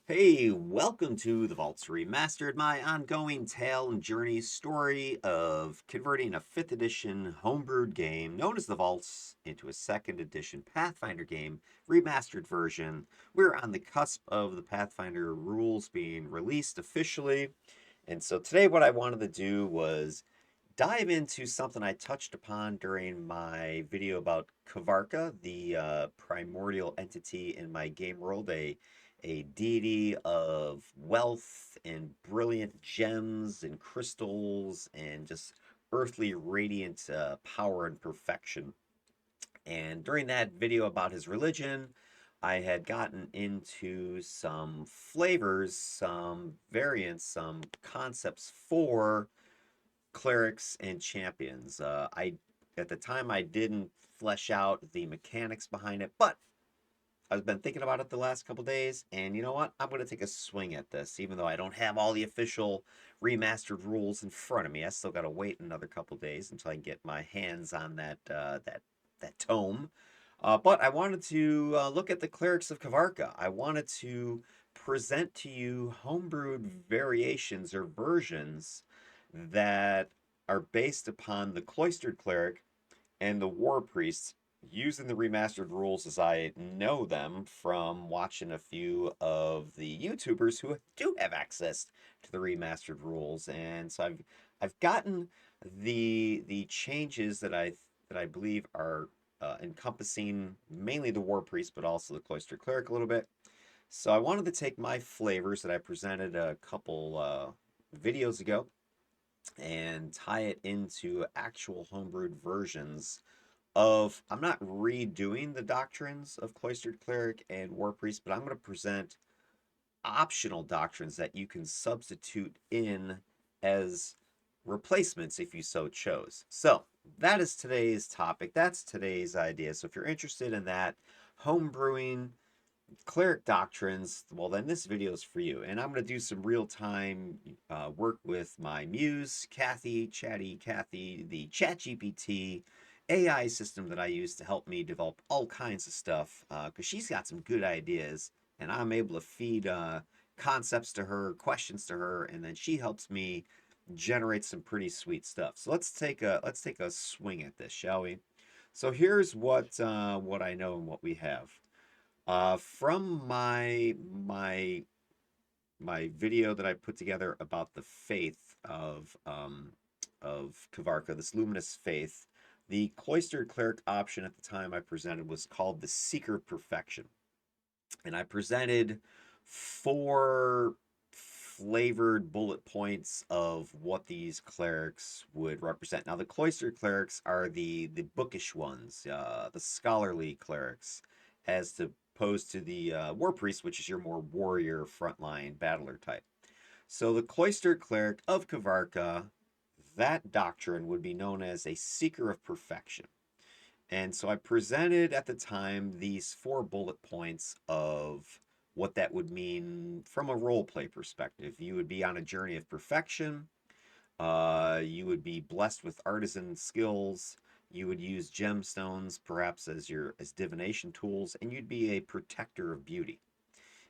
Hey, welcome to The Vaults Remastered, my ongoing tale and journey story of converting a 5th edition homebrewed game known as The Vaults into a 2nd edition Pathfinder game, remastered version. We're on the cusp of the Pathfinder rules being released officially, and so today what I wanted to do was dive into something I touched upon during my video about Kvarca, the primordial entity in my game world, a deity of wealth and brilliant gems and crystals and just earthly radiant power and perfection. And during that video about his religion, I had gotten into some flavors, some variants, some concepts for clerics and champions. I At the time I didn't flesh out the mechanics behind it, but I've been thinking about it the last couple days, and you know what? I'm going to take a swing at this, even though I don't have all the official remastered rules in front of me. I still got to wait another couple days until I get my hands on that tome. But I wanted to look at the clerics of Kvarca. I wanted to present to you homebrewed variations or versions that are based upon the Cloistered Cleric and the War Priests using the remastered rules as I know them from watching a few of the YouTubers who do have access to the remastered rules. And so I've gotten the changes that I believe are encompassing mainly the War Priest, but also the Cloistered Cleric a little bit. So I wanted to take my flavors that I presented a couple videos ago and tie it into actual homebrewed versions of. I'm not redoing the doctrines of Cloistered Cleric and War Priest, but I'm going to present optional doctrines that you can substitute in as replacements if you so chose. So that is today's topic. That's today's idea. So if you're interested in that, homebrewing cleric doctrines, well, then this video is for you. And I'm going to do some real time work with my muse, Chatty Cathy, the ChatGPT AI system that I use to help me develop all kinds of stuff because she's got some good ideas. And I'm able to feed concepts to her, questions to her, and then she helps me generate some pretty sweet stuff. So let's take a swing at this, shall we? So here's what I know and what we have. From my video that I put together about the faith of Kvarka, this luminous faith, the cloistered cleric option at the time I presented was called the Seeker Perfection, and I presented four flavored bullet points of what these clerics would represent. Now, the cloistered clerics are the bookish ones, the scholarly clerics, as opposed to the war priest, which is your more warrior frontline battler type. So, the cloistered cleric of Kvarka, that doctrine would be known as a seeker of perfection. And so I presented at the time these four bullet points of what that would mean from a role play perspective. You would be on a journey of perfection. You would be blessed with artisan skills. You would use gemstones perhaps as divination tools, and you'd be a protector of beauty.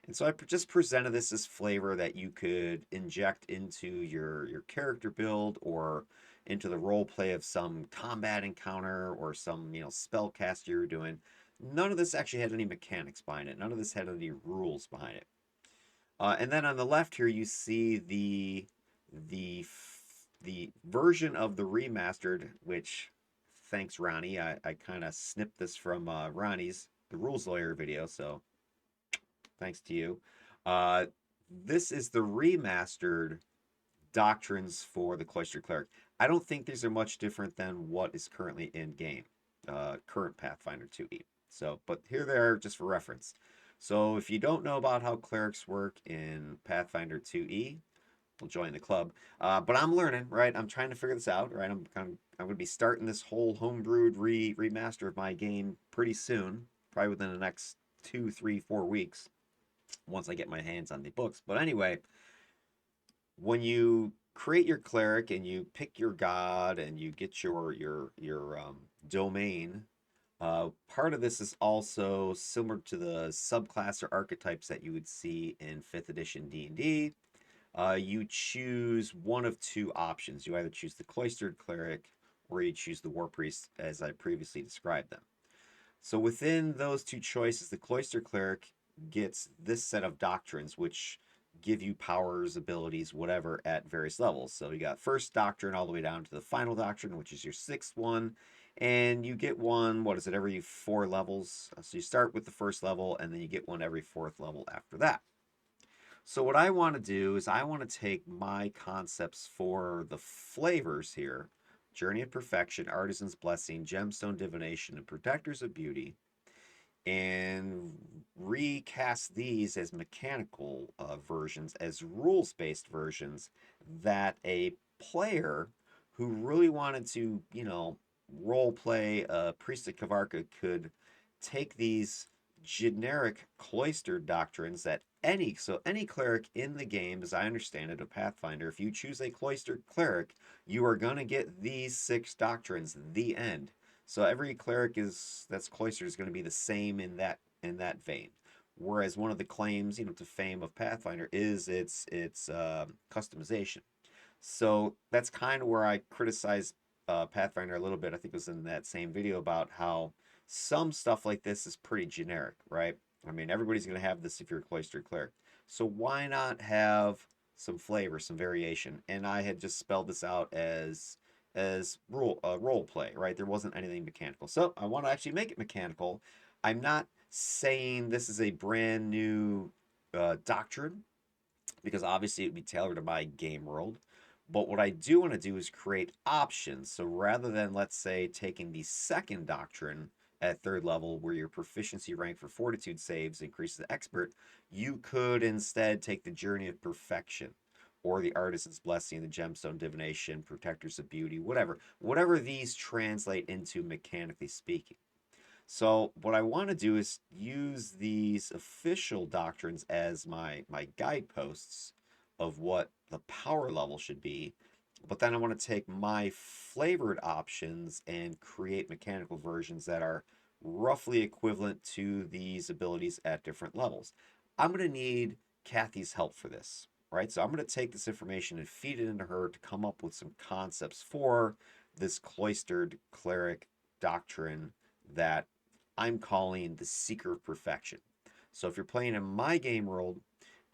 And so I just presented this as flavor that you could inject into your character build or into the role play of some combat encounter or some spell cast you were doing. None of this actually had any mechanics behind it. None of this had any rules behind it. And then on the left here, you see the the version of the remastered, which thanks Ronnie, I kind of snipped this from Ronnie's the rules lawyer video, so thanks to you. Uh, this is the remastered doctrines for the Cloistered Cleric. I don't think these are much different than what is currently in game, current Pathfinder 2e. So, but here they are just for reference. So, if you don't know about how clerics work in Pathfinder 2e, we'll join the club. But I'm learning, right? I'm trying to figure this out, right? I'm going to be starting this whole homebrewed remaster of my game pretty soon, probably within the next 2, 3, 4 weeks once I get my hands on the books. But anyway, when you create your cleric and you pick your god and you get your domain, Part of this is also similar to the subclass or archetypes that you would see in 5th edition D&D. You choose one of two options. You either choose the Cloistered Cleric or you choose the War Priest, as I previously described them. So within those two choices, the Cloistered Cleric gets this set of doctrines, which give you powers, abilities, whatever, at various levels. So you got first doctrine all the way down to the final doctrine, which is your sixth one. And you get one, what is it, every 4 levels? So you start with the first level, and then you get one every 4th level after that. So what I want to do is I want to take my concepts for the flavors here, Journey of Perfection, Artisan's Blessing, Gemstone Divination, and Protectors of Beauty, and recast these as mechanical versions, as rules-based versions that a player who really wanted to, role play a priest of Kvarca could take these generic cloistered doctrines that any cleric in the game, as I understand it, of Pathfinder, if you choose a cloistered cleric, you are going to get these 6 doctrines, the end. So every cleric that's cloistered is going to be the same in that vein. Whereas one of the claims, to fame of Pathfinder is its customization. So that's kind of where I criticize Pathfinder a little bit. I think it was in that same video about how some stuff like this is pretty generic, right? I mean, everybody's going to have this if you're a cloistered cleric. So why not have some flavor, some variation? And I had just spelled this out as role play, right? There wasn't anything mechanical. So I want to actually make it mechanical. I'm not saying this is a brand new doctrine, because obviously it would be tailored to my game world. But what I do want to do is create options. So rather than, let's say, taking the second doctrine at 3rd level, where your proficiency rank for fortitude saves increases to expert, you could instead take the Journey of Perfection, or the Artisan's Blessing, the Gemstone Divination, Protectors of Beauty, whatever these translate into mechanically speaking. So what I want to do is use these official doctrines as my guideposts of what the power level should be. But then I want to take my flavored options and create mechanical versions that are roughly equivalent to these abilities at different levels. I'm going to need Kathy's help for this, right? So I'm going to take this information and feed it into her to come up with some concepts for this cloistered cleric doctrine that I'm calling the Seeker of Perfection. So if you're playing in my game world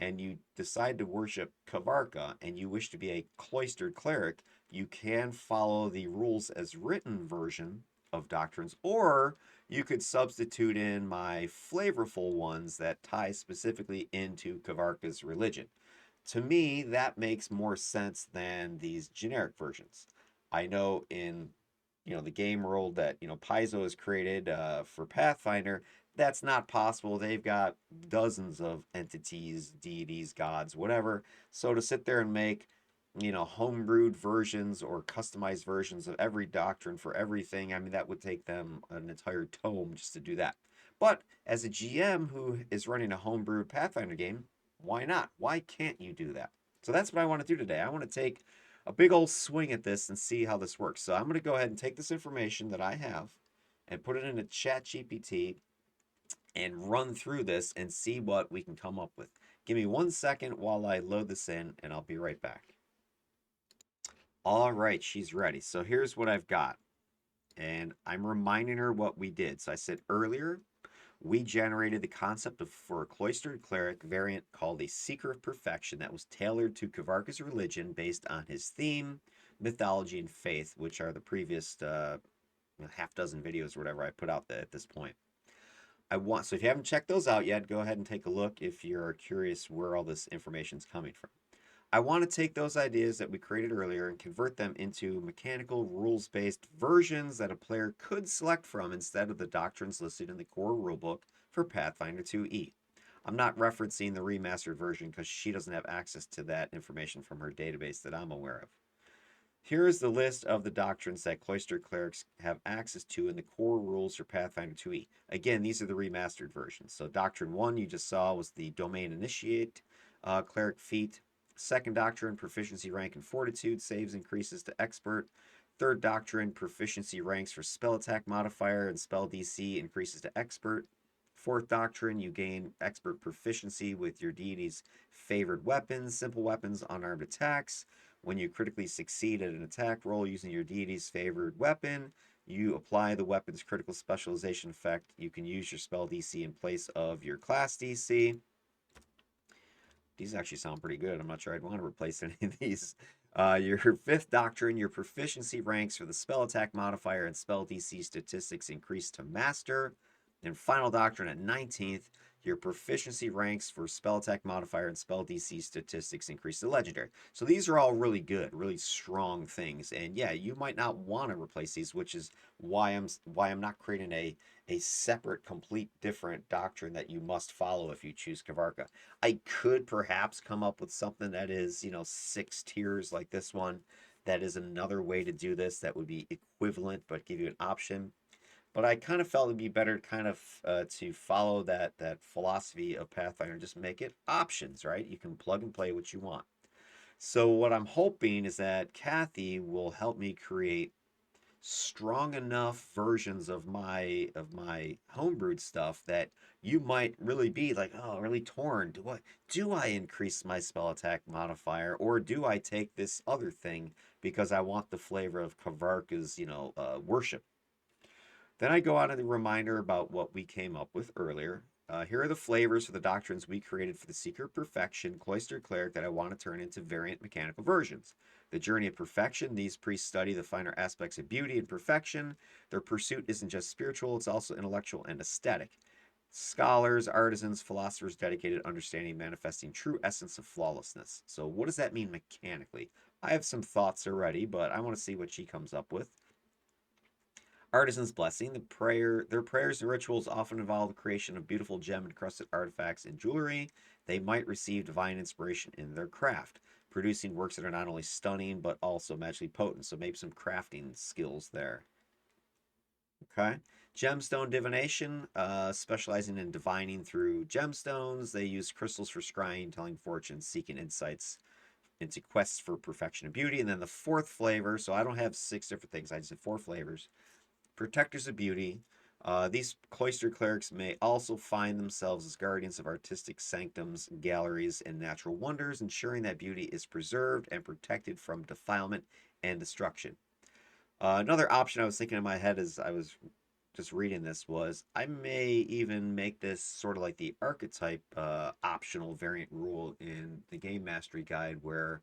and you decide to worship Kvarca and you wish to be a cloistered cleric, you can follow the rules as written version of doctrines, or you could substitute in my flavorful ones that tie specifically into Kvarca's religion. To me, that makes more sense than these generic versions. I know in the game world that Paizo has created for Pathfinder, that's not possible. They've got dozens of entities, deities, gods, whatever. So to sit there and make homebrewed versions or customized versions of every doctrine for everything, I mean, that would take them an entire tome just to do that. But as a GM who is running a homebrewed Pathfinder game, why not? Why can't you do that? So that's what I want to do today. I want to take a big old swing at this and see how this works. So I'm going to go ahead and take this information that I have and put it into Chat GPT and run through this and see what we can come up with. Give me 1 second while I load this in, and I'll be right back. All right, she's ready. So here's what I've got. And I'm reminding her what we did. So I said earlier, we generated the concept for a cloistered cleric variant called a Seeker of Perfection that was tailored to Kvarca's religion based on his theme, mythology, and faith, which are the previous half dozen videos or whatever I put out at this point. So if you haven't checked those out yet, go ahead and take a look if you're curious where all this information is coming from. I want to take those ideas that we created earlier and convert them into mechanical, rules-based versions that a player could select from instead of the doctrines listed in the core rulebook for Pathfinder 2e. I'm not referencing the remastered version because she doesn't have access to that information from her database that I'm aware of. Here is the list of the doctrines that cloistered clerics have access to in the core rules for Pathfinder 2e. Again, these are the remastered versions. So Doctrine 1 you just saw was the Domain Initiate cleric feat. Second doctrine, proficiency rank and fortitude saves increases to expert. Third doctrine, proficiency ranks for spell attack modifier and spell DC increases to expert. Fourth doctrine, you gain expert proficiency with your deity's favored weapons, simple weapons, unarmed attacks. When you critically succeed at an attack roll using your deity's favored weapon, you apply the weapon's critical specialization effect. You can use your spell DC in place of your class DC. These actually sound pretty good. I'm not sure I'd want to replace any of these. Your fifth doctrine, your proficiency ranks for the spell attack modifier and spell DC statistics increase to master. And final doctrine at 19th, your proficiency ranks for spell attack modifier and spell DC statistics increase to legendary. So these are all really good, really strong things. And yeah, you might not want to replace these, which is why I'm not creating a separate, complete different doctrine that you must follow if you choose Kvarca. I could perhaps come up with something that is, 6 tiers like this one. That is another way to do this that would be equivalent but give you an option. But I kind of felt it'd be better to follow that philosophy of Pathfinder and just make it options, right? You can plug and play what you want. So what I'm hoping is that Kathy will help me create strong enough versions of my homebrewed stuff that you might really be like, oh, really torn. Do I increase my spell attack modifier, or do I take this other thing because I want the flavor of Kvarca's worship? Then I go on to the reminder about what we came up with earlier. Here are the flavors for the doctrines we created for the Seeker of Perfection, Cloistered Cleric, that I want to turn into variant mechanical versions. The Journey of Perfection, these priests study the finer aspects of beauty and perfection. Their pursuit isn't just spiritual, it's also intellectual and aesthetic. Scholars, artisans, philosophers dedicated to understanding and manifesting true essence of flawlessness. So what does that mean mechanically? I have some thoughts already, but I want to see what she comes up with. Artisan's Blessing. Their prayers and rituals often involve the creation of beautiful gem-encrusted artifacts and jewelry. They might receive divine inspiration in their craft, producing works that are not only stunning but also magically potent. So maybe some crafting skills there. Okay. Gemstone Divination, specializing in divining through gemstones. They use crystals for scrying, telling fortunes, seeking insights into quests for perfection and beauty. And then the fourth flavor, so I don't have 6 different things, I just have 4 flavors. Protectors of beauty. These cloistered clerics may also find themselves as guardians of artistic sanctums, galleries, and natural wonders, ensuring that beauty is preserved and protected from defilement and destruction. Another option I was thinking in my head as I was just reading this was I may even make this sort of like the archetype optional variant rule in the Game Mastery Guide, where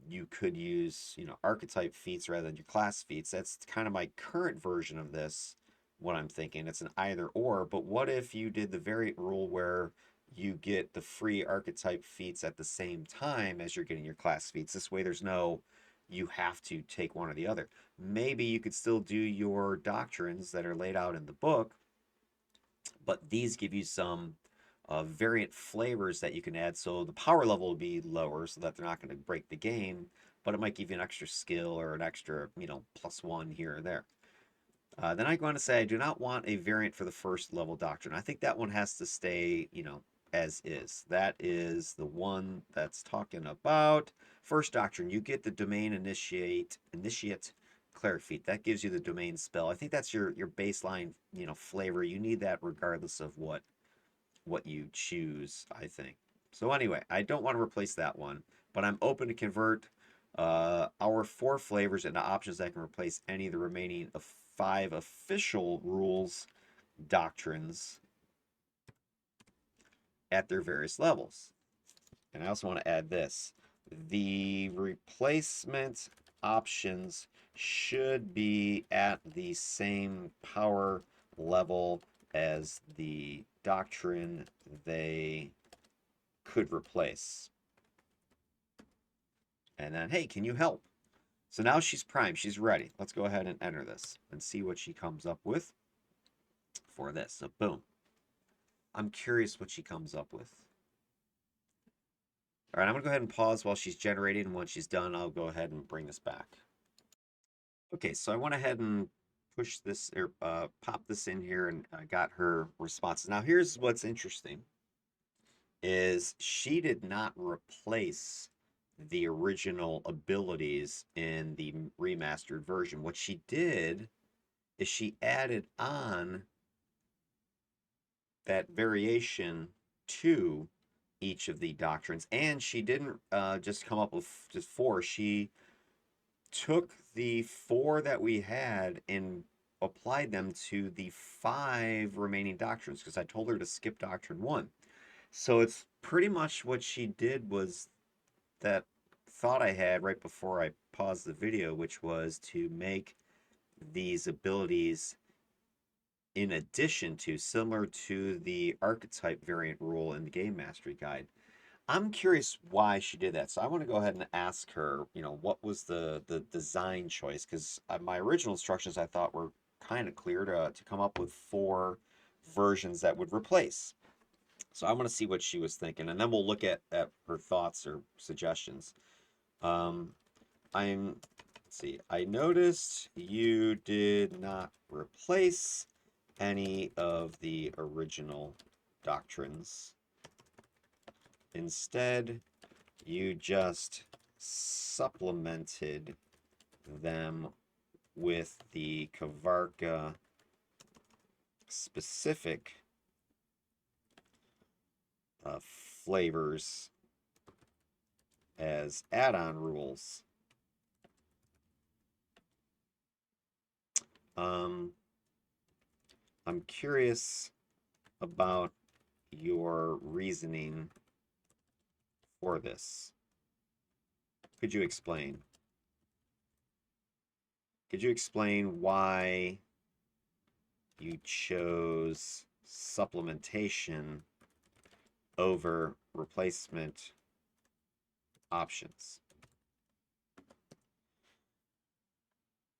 you could use archetype feats rather than your class feats. That's kind of my current version of this. What I'm thinking, it's an either or. But what if you did the variant rule where you get the free archetype feats at the same time as you're getting your class feats? This way there's no you have to take one or the other. Maybe you could still do your doctrines that are laid out in the book, but these give you some variant flavors that you can add. So the power level will be lower so that they're not going to break the game, but it might give you an extra skill or an extra, +1 here or there. Then I go on to say I do not want a variant for the first level doctrine. I think that one has to stay, as is. That is the one that's talking about first doctrine. You get the domain initiate cleric feat. That gives you the domain spell. I think that's your baseline, flavor. You need that regardless of what you choose, I think. So anyway, I don't want to replace that one, but I'm open to convert our 4 flavors into options that can replace any of the remaining 5 official rules doctrines at their various levels. And I also want to add this. The replacement options should be at the same power level as the doctrine they could replace. And then, hey, can you help? So now she's primed. She's ready. Let's go ahead and enter this and see what she comes up with for this. So boom. I'm curious what she comes up with. All right, I'm going to go ahead and pause while she's generating. And once she's done, I'll go ahead and bring this back. Okay, so I went ahead and push this or pop this in here, and I got her responses. Now here's what's interesting is she did not replace the original abilities in the remastered version. What she did is she added on that variation to each of the doctrines, and she didn't just come up with just four. She took the four that we had and applied them to the five remaining doctrines because I told her to skip Doctrine 1. So it's pretty much what she did was that thought I had right before I paused the video, which was to make these abilities in addition to, similar to the archetype variant rule in the Game Mastery Guide. I'm curious why she did that. So I want to go ahead and ask her, what was the design choice? Because my original instructions I thought were kind of clear to come up with four versions that would replace. So I want to see what she was thinking, and then we'll look at her thoughts or suggestions. Um, let's see, I noticed you did not replace any of the original doctrines. Instead, you just supplemented them with the Kvarca specific flavors as add-on rules. I'm curious about your reasoning for this. Could you explain? Could you explain why you chose supplementation over replacement options?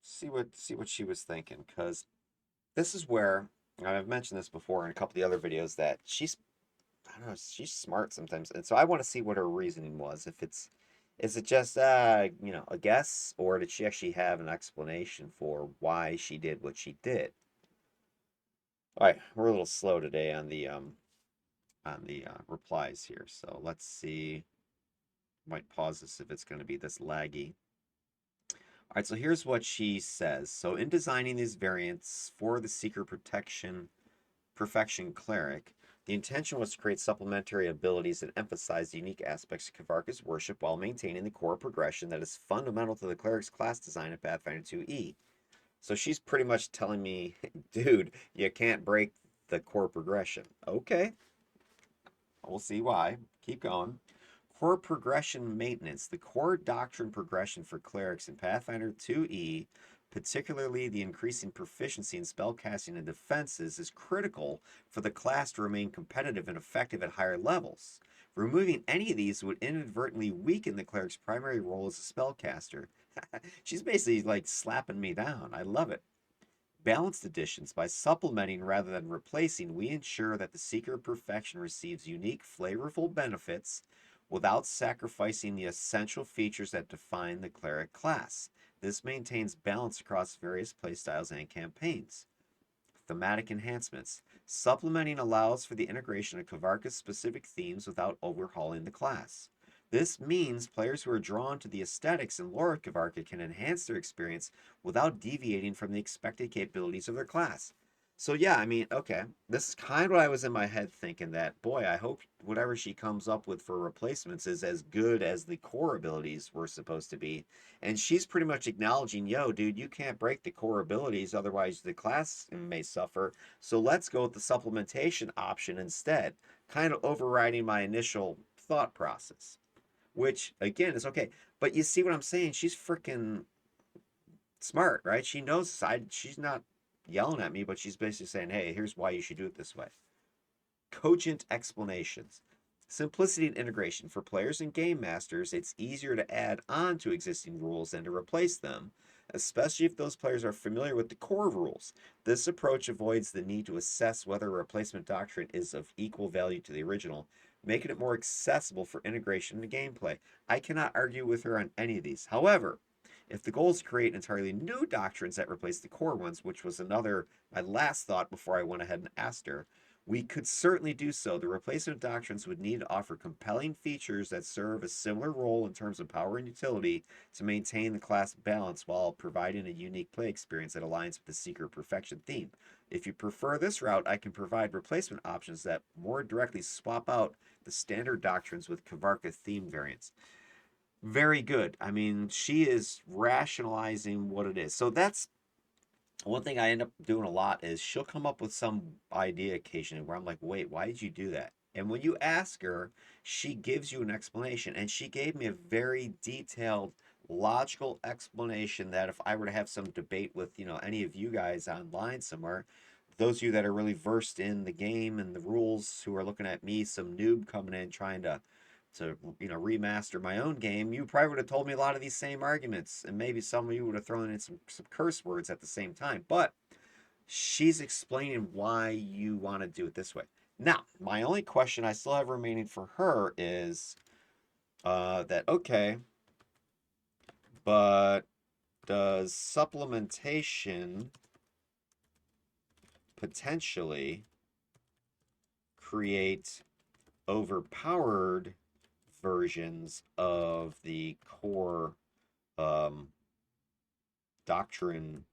See what she was thinking, because this is where, and I've mentioned this before in a couple of the other videos, that I don't know, she's smart sometimes, and so I want to see what her reasoning was. Is it just a guess, or did she actually have an explanation for why she did what she did? All right, we're a little slow today on the replies here, so let's see. Might pause this if it's going to be this laggy. All right, so here's what she says. So in designing these variants for the Seeker Perfection Cleric, the intention was to create supplementary abilities that emphasize the unique aspects of Kvarca's worship while maintaining the core progression that is fundamental to the cleric's class design in Pathfinder 2E. So she's pretty much telling me, dude, you can't break the core progression. Okay, we'll see why. Keep going. Core progression maintenance. The core doctrine progression for clerics in Pathfinder 2E, particularly the increasing proficiency in spellcasting and defenses, is critical for the class to remain competitive and effective at higher levels. Removing any of these would inadvertently weaken the cleric's primary role as a spellcaster. She's basically like slapping me down. I love it. Balanced editions. By supplementing rather than replacing, we ensure that the Seeker of Perfection receives unique, flavorful benefits without sacrificing the essential features that define the cleric class. This maintains balance across various playstyles and campaigns. Thematic enhancements. Supplementing allows for the integration of Kvarca's specific themes without overhauling the class. This means players who are drawn to the aesthetics and lore of Kvarca can enhance their experience without deviating from the expected capabilities of their class. So yeah, I mean, okay, this is kind of what I was in my head thinking, that, boy, I hope whatever she comes up with for replacements is as good as the core abilities were supposed to be. And she's pretty much acknowledging, yo, dude, you can't break the core abilities, otherwise the class may suffer. So let's go with the supplementation option instead, kind of overriding my initial thought process, which again is okay. But you see what I'm saying? She's freaking smart, right? She knows she's not yelling at me, but she's basically saying, hey, here's why you should do it this way. Cogent explanations. Simplicity and integration. For players and game masters, it's easier to add on to existing rules than to replace them, especially if those players are familiar with the core rules. This approach avoids the need to assess whether a replacement doctrine is of equal value to the original, making it more accessible for integration into gameplay. I cannot argue with her on any of these. However, if the goal is to create entirely new doctrines that replace the core ones, which was my last thought before I went ahead and asked her, We could certainly do so. The replacement doctrines would need to offer compelling features that serve a similar role in terms of power and utility to maintain the class balance while providing a unique play experience that aligns with the Seeker Perfection theme. If you prefer this route, I can provide replacement options that more directly swap out the standard doctrines with Kvarca theme variants. Very good. I mean, she is rationalizing what it is. So that's one thing I end up doing a lot is she'll come up with some idea occasionally where I'm like, wait, why did you do that? And when you ask her, she gives you an explanation. And she gave me a very detailed, logical explanation that if I were to have some debate with, any of you guys online somewhere, those of you that are really versed in the game and the rules who are looking at me, some noob coming in trying to remaster my own game, you probably would have told me a lot of these same arguments, and maybe some of you would have thrown in some curse words at the same time. But she's explaining why you want to do it this way. Now, my only question I still have remaining for her is that okay, but does supplementation potentially create overpowered versions of the core doctrine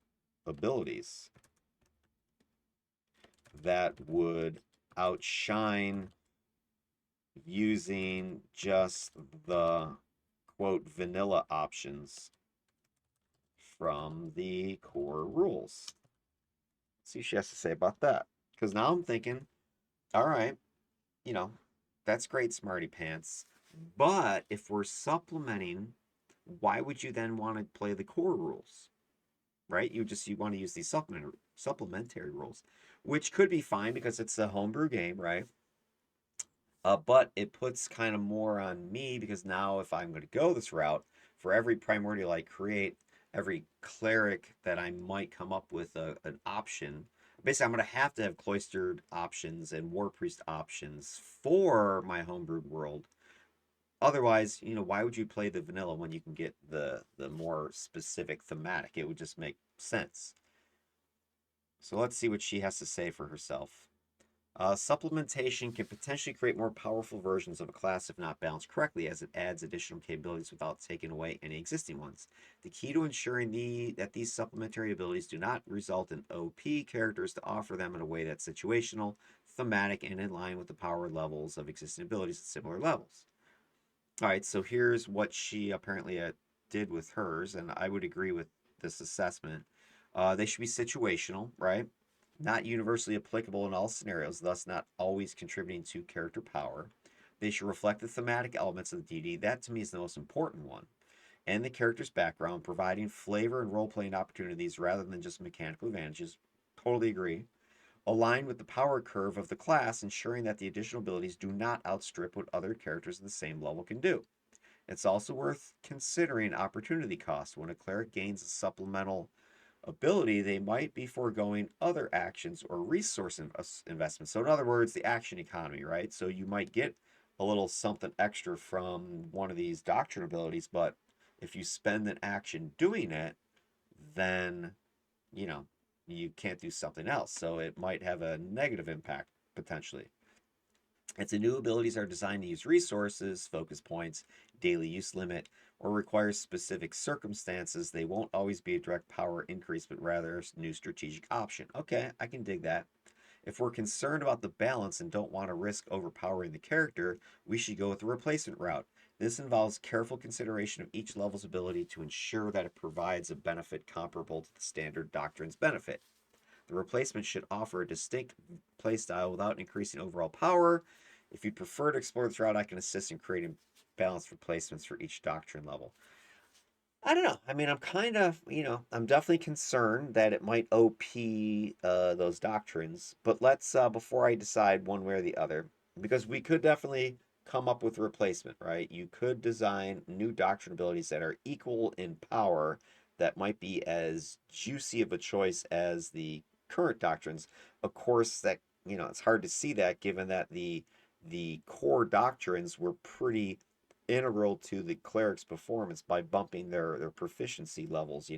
abilities that would outshine using just the quote vanilla options from the core rules? Let's see what she has to say about that. Because now I'm thinking, all right, that's great, Smarty Pants. But if we're supplementing, why would you then want to play the core rules? Right? You want to use these supplementary rules, which could be fine because it's a homebrew game, right? But it puts kind of more on me because now if I'm going to go this route, for every primordial I create, every cleric that I might come up with an option. Basically, I'm going to have cloistered options and war priest options for my homebrewed world. Otherwise, why would you play the vanilla when you can get the more specific thematic? It would just make sense. So let's see what she has to say for herself. Supplementation can potentially create more powerful versions of a class if not balanced correctly, as it adds additional capabilities without taking away any existing ones. The key to ensuring that these supplementary abilities do not result in OP characters to offer them in a way that's situational, thematic, and in line with the power levels of existing abilities at similar levels. All right, so here's what she apparently did with hers, and I would agree with this assessment. They should be situational, right? Not universally applicable in all scenarios, thus not always contributing to character power. They should reflect the thematic elements of the deity. That to me is the most important one. And the character's background, providing flavor and role playing opportunities rather than just mechanical advantages. Totally agree. Align with the power curve of the class, ensuring that the additional abilities do not outstrip what other characters of the same level can do. It's also worth considering opportunity cost. When a cleric gains a supplemental ability, they might be foregoing other actions or resource investments. So, in other words, the action economy, right? So, you might get a little something extra from one of these doctrine abilities, but if you spend an action doing it, then, you can't do something else. So, it might have a negative impact potentially. If the new abilities are designed to use resources, focus points, daily use limit, or require specific circumstances, they won't always be a direct power increase, but rather a new strategic option. Okay, I can dig that. If we're concerned about the balance and don't want to risk overpowering the character, we should go with the replacement route. This involves careful consideration of each level's ability to ensure that it provides a benefit comparable to the standard doctrine's benefit. The replacement should offer a distinct playstyle without increasing overall power. If you'd prefer to explore this route, I can assist in creating balanced replacements for each doctrine level. I don't know. I mean, I'm kind of, I'm definitely concerned that it might OP those doctrines. But let's, before I decide one way or the other, because we could definitely come up with a replacement, right? You could design new doctrine abilities that are equal in power, that might be as juicy of a choice as the current doctrines. Of course, that, it's hard to see that given that the core doctrines were pretty integral to the cleric's performance by bumping their proficiency levels,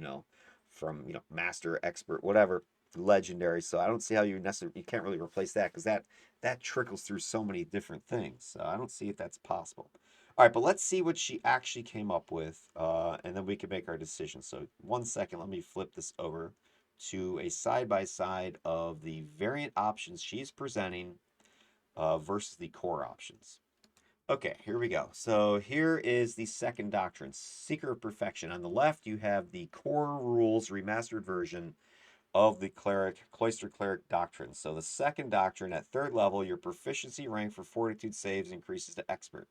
from master, expert, whatever. legendary, so I don't see how you can't really replace that because that trickles through so many different things. So I don't see if that's possible. All right, but let's see what she actually came up with, and then we can make our decision. So 1 second, let me flip this over to a side by side of the variant options she's presenting versus the core options. Okay, here we go. So here is the second doctrine, Seeker of Perfection. On the left, you have the core rules remastered version of the Cloistered Cleric doctrine. So the second doctrine, at third level, your proficiency rank for fortitude saves increases to expert.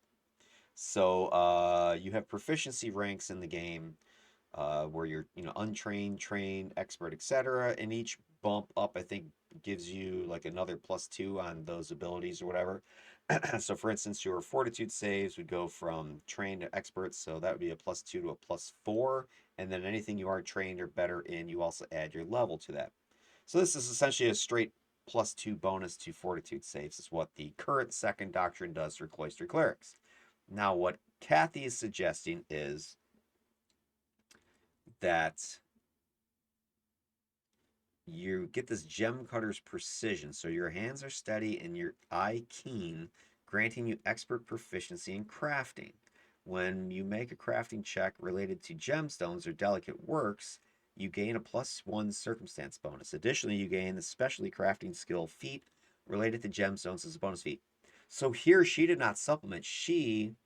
So you have proficiency ranks in the game where you're, untrained, trained, expert, etc. And each bump up, I think, gives you like another +2 on those abilities or whatever. So, for instance, your fortitude saves would go from trained to expert, so that would be a +2 to a +4. And then anything you are trained or better in, you also add your level to that. So this is essentially a straight +2 bonus to fortitude saves, is what the current second doctrine does for Cloistered Clerics. Now, what Kathy is suggesting is that you get this gem cutter's precision. So your hands are steady and your eye keen, granting you expert proficiency in crafting. When you make a crafting check related to gemstones or delicate works, you gain a +1 circumstance bonus. Additionally, you gain the specialty crafting skill feat related to gemstones as a bonus feat. So here she did not supplement, she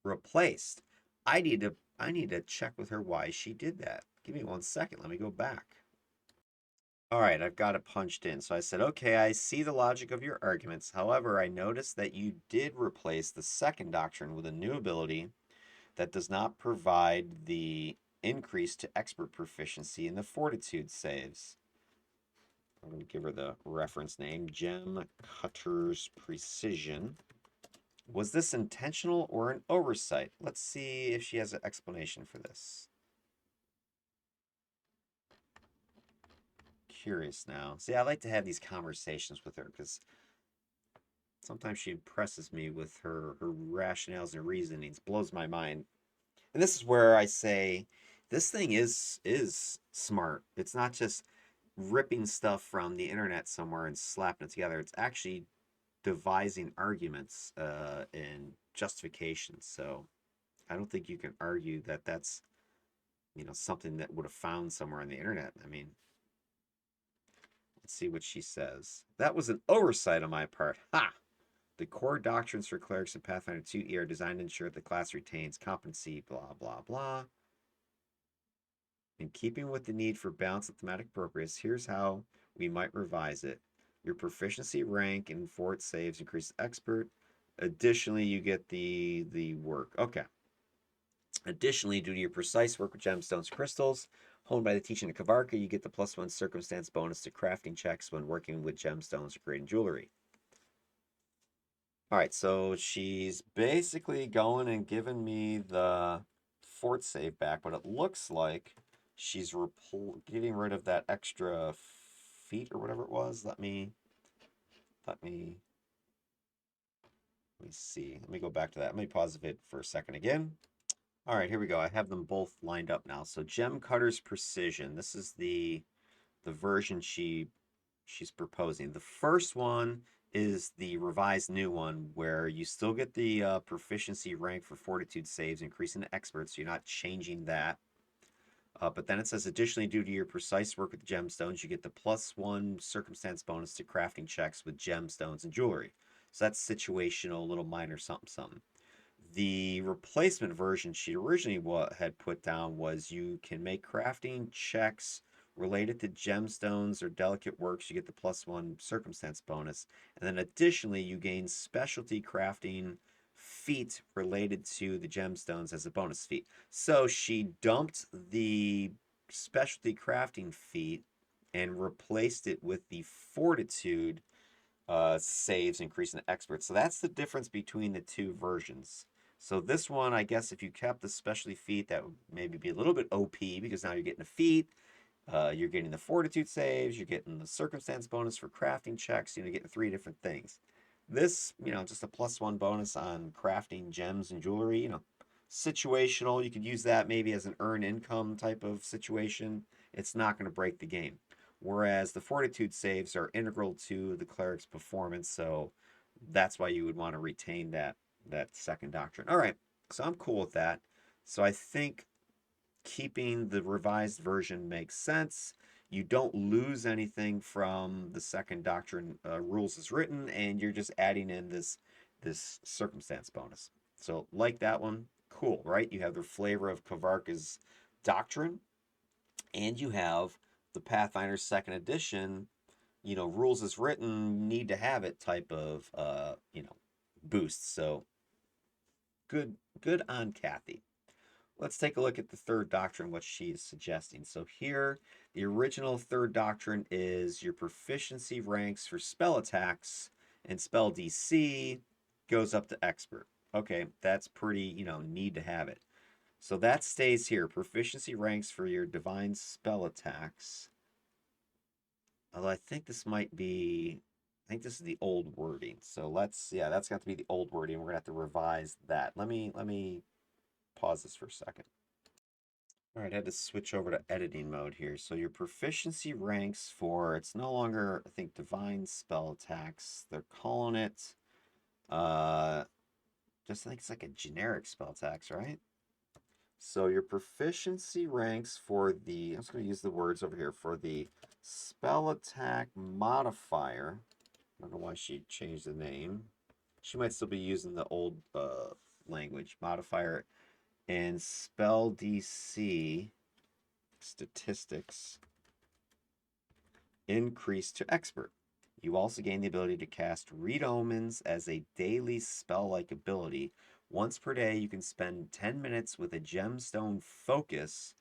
replaced. I need to check with her why she did that. Give me 1 second. Let me go back. All right, I've got it punched in. So I said, okay, I see the logic of your arguments. However, I noticed that you did replace the second doctrine with a new ability that does not provide the increase to expert proficiency in the fortitude saves. I'm going to give her the reference name, Gem Cutter's Precision. Was this intentional or an oversight? Let's see if she has an explanation for this. Curious now. See, I like to have these conversations with her because sometimes she impresses me with her rationales and reasonings, blows my mind. And this is where I say this thing is smart. It's not just ripping stuff from the internet somewhere and slapping it together. It's actually devising arguments and justifications. So I don't think you can argue that that's something that would have found somewhere on the internet. I mean, let's see what she says. That was an oversight on my part. Ha! The core doctrines for clerics in Pathfinder 2E are designed to ensure that the class retains competency, blah, blah, blah. In keeping with the need for balance and thematic purpose, here's how we might revise it. Your proficiency rank in fort saves increases expert. Additionally, you get the work. Okay. Additionally, due to your precise work with gemstones crystals, honed by the teaching of Kvarca, you get the +1 circumstance bonus to crafting checks when working with gemstones or creating jewelry. All right, so she's basically going and giving me the fort save back, but it looks like she's getting rid of that extra feat or whatever it was. Let me see. Let me go back to that. Let me pause the vid for a second again. All right, here we go. I have them both lined up now. So Gem Cutter's Precision. This is the version she's proposing. The first one is the revised new one where you still get the proficiency rank for fortitude saves, increasing to expert, so you're not changing that. But then it says, additionally, due to your precise work with gemstones, you get the +1 circumstance bonus to crafting checks with gemstones and jewelry. So that's situational, little minor something, something. The replacement version she originally had put down was you can make crafting checks related to gemstones or delicate works. You get the +1 circumstance bonus. And then additionally, you gain specialty crafting feat related to the gemstones as a bonus feat. So she dumped the specialty crafting feat and replaced it with the fortitude saves increasing the expert. So that's the difference between the two versions. So this one, I guess if you kept the specialty feat, that would maybe be a little bit OP because now you're getting a feat. You're getting the fortitude saves. You're getting the circumstance bonus for crafting checks. You're getting 3 different things. This, just a +1 bonus on crafting gems and jewelry. Situational. You could use that maybe as an earn income type of situation. It's not going to break the game. whereas the fortitude saves are integral to the cleric's performance, so that's why you would want to retain that second doctrine. All right, so I'm cool with that. So I think keeping the revised version makes sense. You don't lose anything from the second doctrine rules as written, and you're just adding in this circumstance bonus. So like that one, cool, right? You have the flavor of Kvarca's doctrine, and you have the Pathfinder second edition, rules as written, need to have it type of boosts. So good on Kathy. Let's take a look at the third doctrine, what she's suggesting. So here, the original third doctrine is your proficiency ranks for spell attacks and spell DC goes up to expert. Okay, that's pretty, need to have it. So that stays here. Proficiency ranks for your divine spell attacks. Although I think this might be, I think this is the old wording. So that's got to be the old wording. We're gonna have to revise that. Let me pause this for a second. All right, I had to switch over to editing mode here. So your proficiency ranks for, it's no longer, I think, divine spell attacks. They're calling it, just I think it's like a generic spell attacks, right? So your proficiency ranks for the, I'm just going to use the words over here, for the spell attack modifier. I don't know why she changed the name. She might still be using the old language modifier, and spell DC statistics increase to expert. You also gain the ability to cast Read Omens as a daily spell-like ability. Once per day, you can spend 10 minutes with a gemstone focus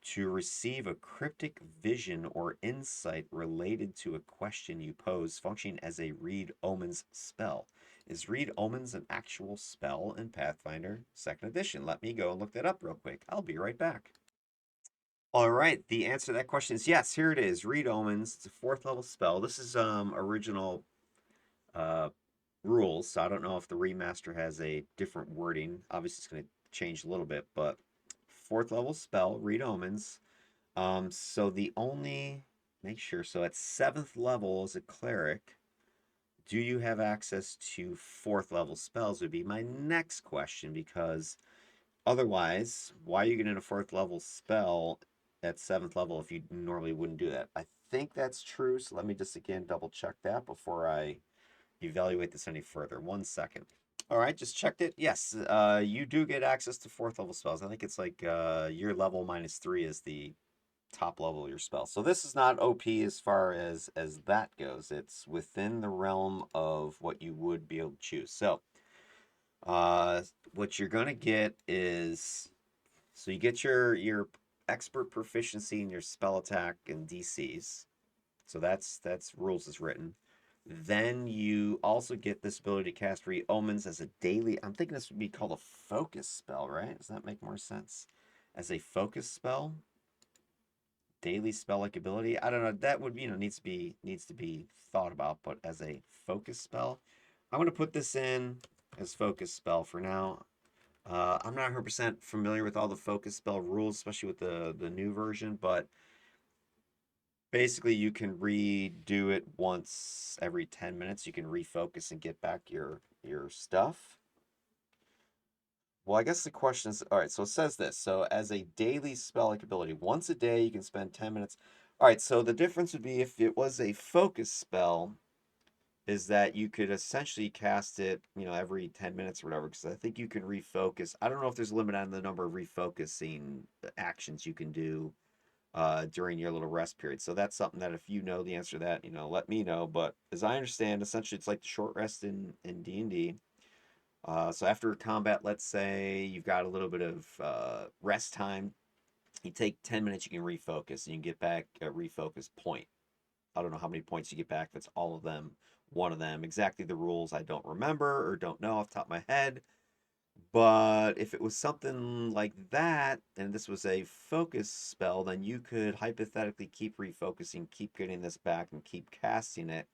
to receive a cryptic vision or insight related to a question you pose, functioning as a Read Omens spell. Is Read Omens an actual spell in Pathfinder 2nd Edition? Let me go and look that up real quick. I'll be right back. All right, the answer to that question is yes. Here it is. Read Omens. It's a 4th level spell. This is original uh, rules, so I don't know if the remaster has a different wording. Obviously, it's going to change a little bit, but 4th level spell, Read Omens. So the only make sure. So at 7th level as a cleric, do you have access to 4th level spells? Would be my next question, because otherwise, why are you getting a 4th level spell at 7th level if you normally wouldn't do that? I think that's true, so let me just again double check that before I evaluate this any further. 1 second. All right, just checked it. Yes, you do get access to 4th level spells. I think it's like your level -3 is the top level of your spell. So this is not OP as far as that goes. It's within the realm of what you would be able to choose. So what you're gonna get is, so you get your expert proficiency in your spell attack and DCs. So that's rules as written. Then you also get this ability to cast Read Omens as a daily. I'm thinking this would be called a focus spell, right? Does that make more sense? As a focus spell, daily spell like ability. I don't know. That would needs to be thought about. But as a focus spell, I'm gonna put this in as focus spell for now. I'm not 100% familiar with all the focus spell rules, especially with the new version, but basically you can redo it once every 10 minutes. You can refocus and get back your stuff. Well, I guess the question is, all right, so it says this. So as a daily spell-like ability, once a day you can spend 10 minutes. All right, so the difference would be if it was a focus spell, is that you could essentially cast it, every 10 minutes or whatever, because I think you can refocus. I don't know if there's a limit on the number of refocusing actions you can do during your little rest period. So that's something that if you know the answer to that, let me know. But as I understand, essentially it's like the short rest in D&D. So after combat, let's say you've got a little bit of rest time. You take 10 minutes, you can refocus, and you can get back a refocus point. I don't know how many points you get back. That's all of them, one of them. Exactly the rules I don't remember or don't know off the top of my head. But if it was something like that, and this was a focus spell, then you could hypothetically keep refocusing, keep getting this back, and keep casting it.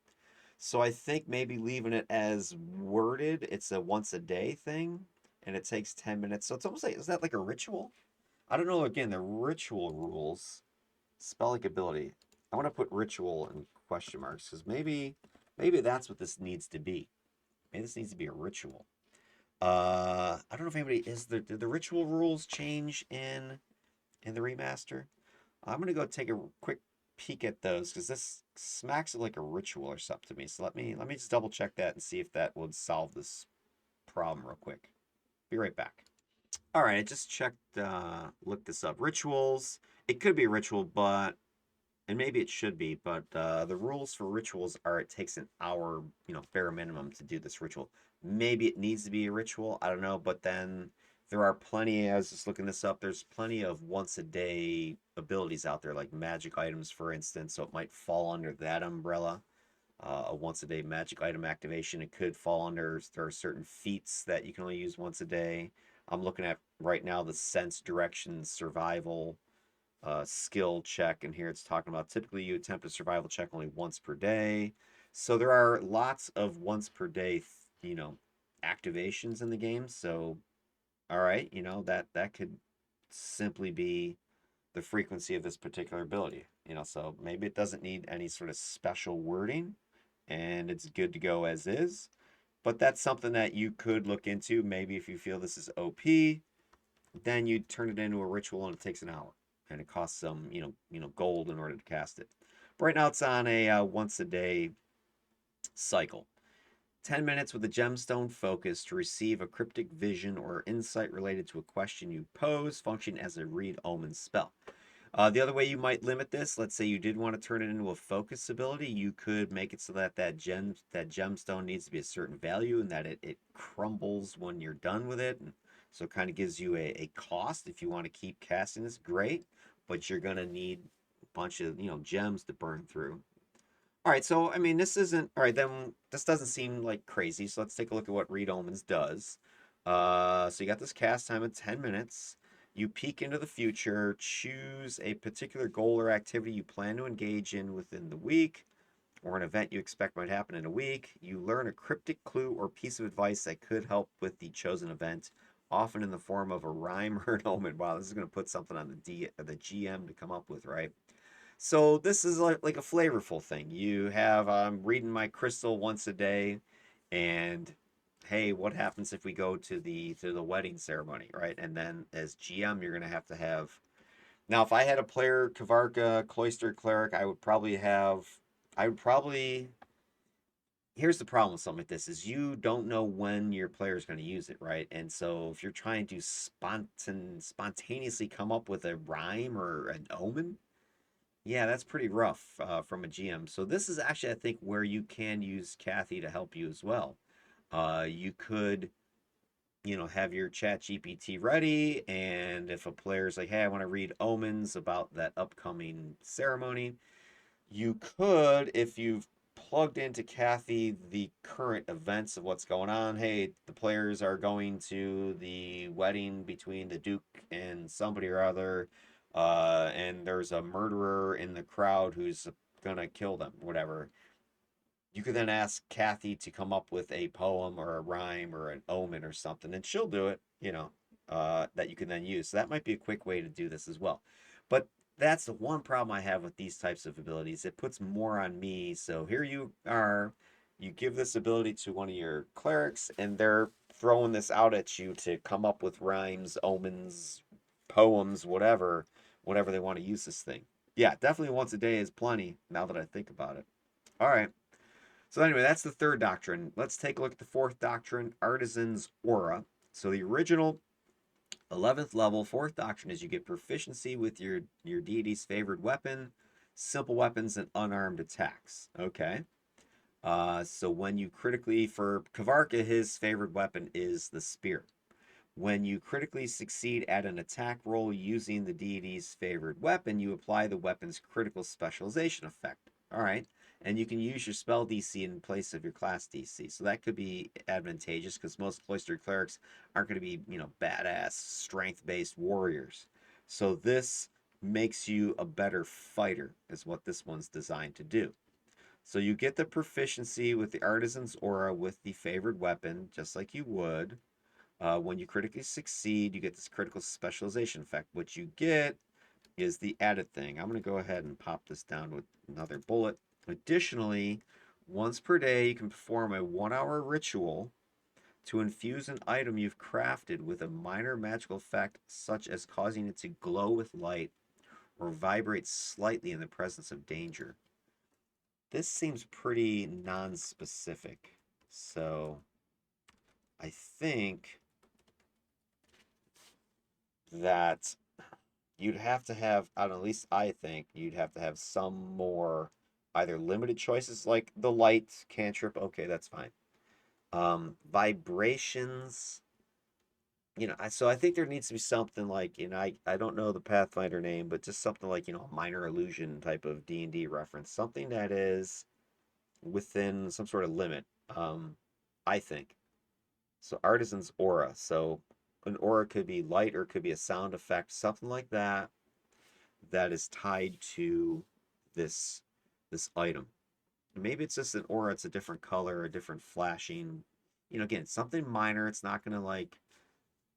So I think maybe leaving it as worded, it's a once a day thing, and it takes 10 minutes. So it's almost like, is that like a ritual? I don't know, again, the ritual rules, spell like ability. I want to put ritual in question marks because maybe that's what this needs to be. Maybe this needs to be a ritual. I don't know if anybody did the ritual rules change in the remaster? I'm gonna go take a quick peek at those because this smacks of like a ritual or something to me. So let me just double check that and see if that would solve this problem real quick. Be right back. All right, I just checked, looked this up. Rituals. It could be a ritual, but and maybe it should be, but the rules for rituals are it takes an hour, bare minimum to do this ritual. Maybe it needs to be a ritual. I don't know, but then there are plenty. I was just looking this up. There's plenty of once a day abilities out there, like magic items, for instance. So it might fall under that umbrella. A once a day magic item activation. It could fall under. There are certain feats that you can only use once a day. I'm looking at right now the sense, direction, survival skill check, and here it's talking about typically you attempt a survival check only once per day. So there are lots of once per day, activations in the game. So all right, that could simply be the frequency of this particular ability. So maybe it doesn't need any sort of special wording, and it's good to go as is. But that's something that you could look into. Maybe if you feel this is OP, then you turn it into a ritual and it takes an hour and it costs some gold in order to cast it. But right now it's on a once a day cycle. 10 minutes with a gemstone focus to receive a cryptic vision or insight related to a question you pose, function as a read omen spell. The other way you might limit this, let's say you did want to turn it into a focus ability, you could make it so that that gemstone needs to be a certain value and that it crumbles when you're done with it. And so it kind of gives you a cost if you want to keep casting this. Great, but you're gonna need a bunch of gems to burn through. All right, so I mean this isn't all right. Then this doesn't seem like crazy. So let's take a look at what Read Omens does. So you got this cast time of 10 minutes. You peek into the future, choose a particular goal or activity you plan to engage in within the week, or an event you expect might happen in a week. You learn a cryptic clue or piece of advice that could help with the chosen event, often in the form of a rhyme or an omen. Wow, this is going to put something on the GM to come up with, right? So this is like a flavorful thing. You have I'm reading my crystal once a day, and hey, what happens if we go to the wedding ceremony, right? And then as GM, you're gonna have to have. Now, if I had a player Kvarca, Cloistered Cleric, I would probably. Here's the problem with something like this: is you don't know when your player is going to use it, right? And so if you're trying to spontaneously come up with a rhyme or an omen, yeah, that's pretty rough from a GM. So this is actually, I think, where you can use Kathy to help you as well. You could, have your chat GPT ready, and if a player's like, hey, I want to read omens about that upcoming ceremony, you could, if you've plugged into Kathy the current events of what's going on. Hey, the players are going to the wedding between the Duke and somebody or other, and there's a murderer in the crowd who's gonna kill them, whatever. You could then ask Kathy to come up with a poem or a rhyme or an omen or something, and she'll do it, that you can then use. So that might be a quick way to do this as well. But that's the one problem I have with these types of abilities. It puts more on me. So here you are, you give this ability to one of your clerics, and they're throwing this out at you to come up with rhymes, omens, poems, whatever they want to use this thing. Yeah, definitely once a day is plenty now that I think about it. All right. So anyway, that's the third doctrine. Let's take a look at the fourth doctrine, Artisan's Aura. So the original 11th level fourth doctrine is you get proficiency with your deity's favored weapon, simple weapons, and unarmed attacks. Okay. So when you critically, for Kvarca, his favorite weapon is the spear. When you critically succeed at an attack roll using the deity's favored weapon, you apply the weapon's critical specialization effect. All right. And you can use your spell DC in place of your class DC. So that could be advantageous because most cloistered clerics aren't going to be, badass, strength based warriors. So this makes you a better fighter, is what this one's designed to do. So you get the proficiency with the Artisan's Aura with the favored weapon, just like you would. When you critically succeed, you get this critical specialization effect. What you get is the added thing. I'm going to go ahead and pop this down with another bullet. Additionally, once per day, you can perform a 1-hour ritual to infuse an item you've crafted with a minor magical effect, such as causing it to glow with light or vibrate slightly in the presence of danger. This seems pretty non-specific. So I think that you'd have to have, I don't know, at least I think you'd have to have some more either limited choices like the light cantrip. Okay, that's fine. Vibrations, so I think there needs to be something like, I don't know the Pathfinder name, but just something like, a minor illusion type of D&D reference, something that is within some sort of limit. I think. So artisan's aura. So an aura could be light or it could be a sound effect, something like that that is tied to this this item. Maybe it's just an aura, it's a different color, a different flashing. Again, something minor. It's not gonna like,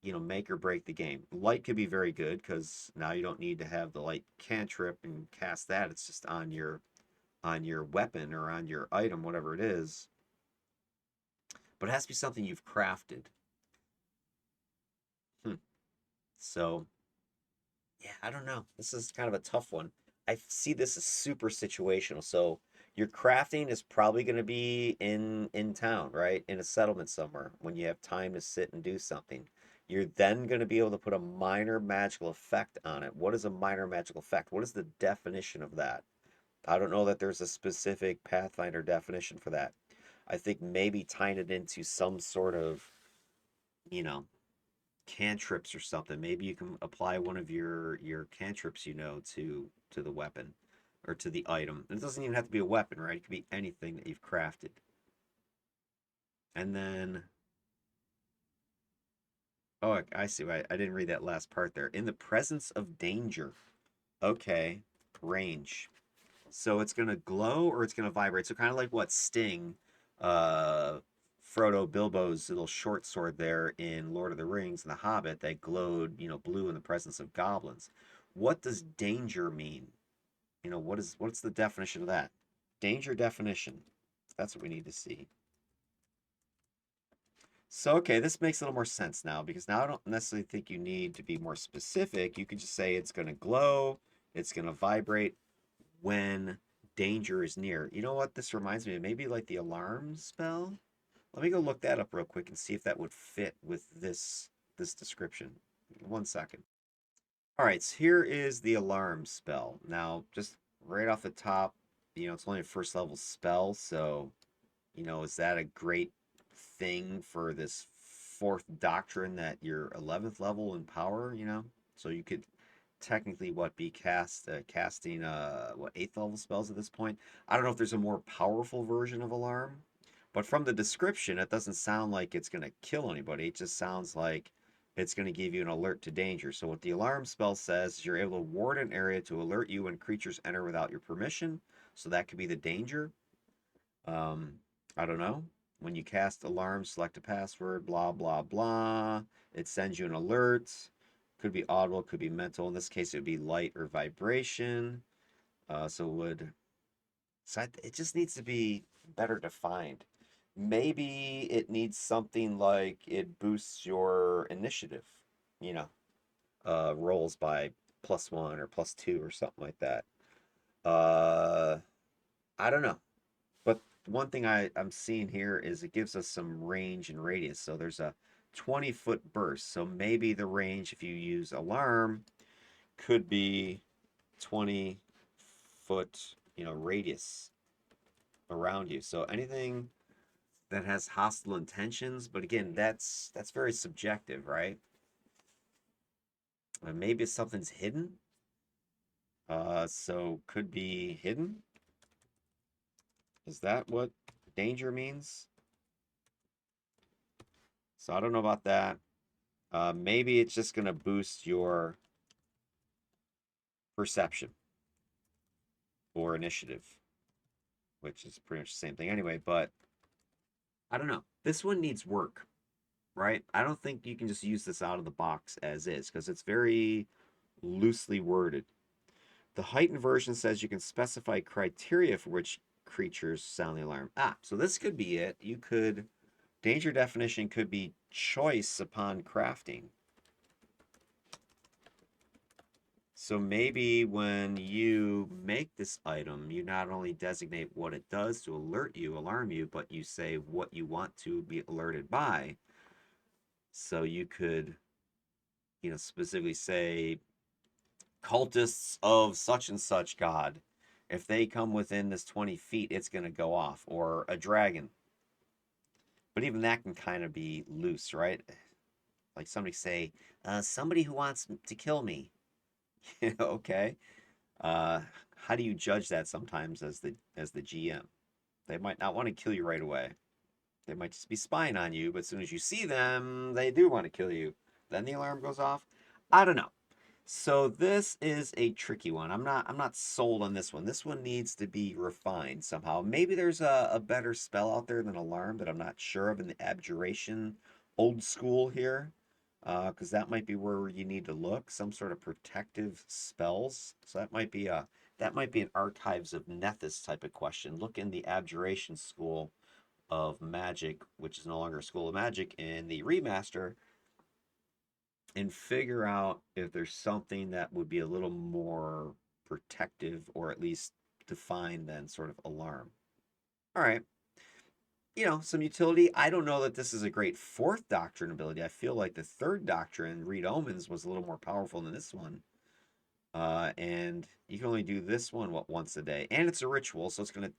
make or break the game. Light could be very good because now you don't need to have the light cantrip and cast that. It's just on your weapon or on your item, whatever it is. But it has to be something you've crafted. Hmm. So yeah, I don't know. This is kind of a tough one. I see this as super situational. So your crafting is probably going to be in town, right? In a settlement somewhere when you have time to sit and do something. You're then going to be able to put a minor magical effect on it. What is a minor magical effect? What is the definition of that? I don't know that there's a specific Pathfinder definition for that. I think maybe tying it into some sort of, you know, cantrips or something. Maybe you can apply one of your cantrips, to the weapon or to the item. And it doesn't even have to be a weapon, right? It could be anything that you've crafted. And then, oh, I see. I didn't read that last part there. In the presence of danger. Okay, range. So it's gonna glow or it's gonna vibrate. So kind of like what Sting, uh, Frodo Bilbo's little short sword there in Lord of the Rings and The Hobbit that glowed, blue in the presence of goblins. What does danger mean? What's the definition of that? Danger definition. That's what we need to see. So okay, this makes a little more sense now because now I don't necessarily think you need to be more specific. You could just say it's gonna glow, it's gonna vibrate when danger is near. You know what this reminds me of? Maybe like the alarm spell? Let me go look that up real quick and see if that would fit with this description. 1 second. All right, so here is the alarm spell. Now, just right off the top, it's only a first level spell, so, is that a great thing for this fourth doctrine that you're 11th level in power, So you could technically be casting what 8th level spells at this point. I don't know if there's a more powerful version of alarm, but from the description it doesn't sound like it's going to kill anybody. It just sounds like it's going to give you an alert to danger. So what the alarm spell says is you're able to ward an area to alert you when creatures enter without your permission. So that could be the danger. um I don't know. When you cast alarm, select a password, blah blah blah, it sends you an alert. Could be audible, could be mental. In this case, it would be light or vibration. So it would. It just needs to be better defined. Maybe it needs something like it boosts your initiative. You know, rolls by +1 or +2 or something like that. Uh, I don't know. But one thing I'm seeing here is it gives us some range and radius. So there's a 20-foot burst. So maybe the range, if you use alarm, could be 20-foot, radius around you. So anything that has hostile intentions, but again, that's very subjective, right? Maybe something's hidden. So could be hidden. Is that what danger means? So I don't know about that. Maybe it's just going to boost your perception or initiative, which is pretty much the same thing anyway. But I don't know. This one needs work, right? I don't think you can just use this out of the box as is because it's very loosely worded. The heightened version says you can specify criteria for which creatures sound the alarm. Ah, so this could be it. You could, danger definition could be choice upon crafting. So maybe when you make this item, you not only designate what it does to alert you, alarm you, but you say what you want to be alerted by. So you could, specifically say cultists of such and such god. If they come within this 20 feet, it's going to go off. Or a dragon. But even that can kind of be loose, right? Like somebody say, somebody who wants to kill me. Okay. How do you judge that sometimes as the GM? They might not want to kill you right away. They might just be spying on you, but as soon as you see them, they do want to kill you. Then the alarm goes off. I don't know. So this is a tricky one. I'm not sold on this one. This one needs to be refined somehow. Maybe there's a better spell out there than alarm that I'm not sure of in the abjuration old school here. Because that might be where you need to look. Some sort of protective spells. So that might be an Archives of Nethys type of question. Look in the abjuration school of magic, which is no longer a school of magic, in the remaster, and figure out if there's something that would be a little more protective or at least defined than sort of alarm. All right. Some utility. I don't know that this is a great fourth doctrine ability. I feel like the third doctrine, Read Omens, was a little more powerful than this one. And you can only do this one, once a day. And it's a ritual, so it's going to,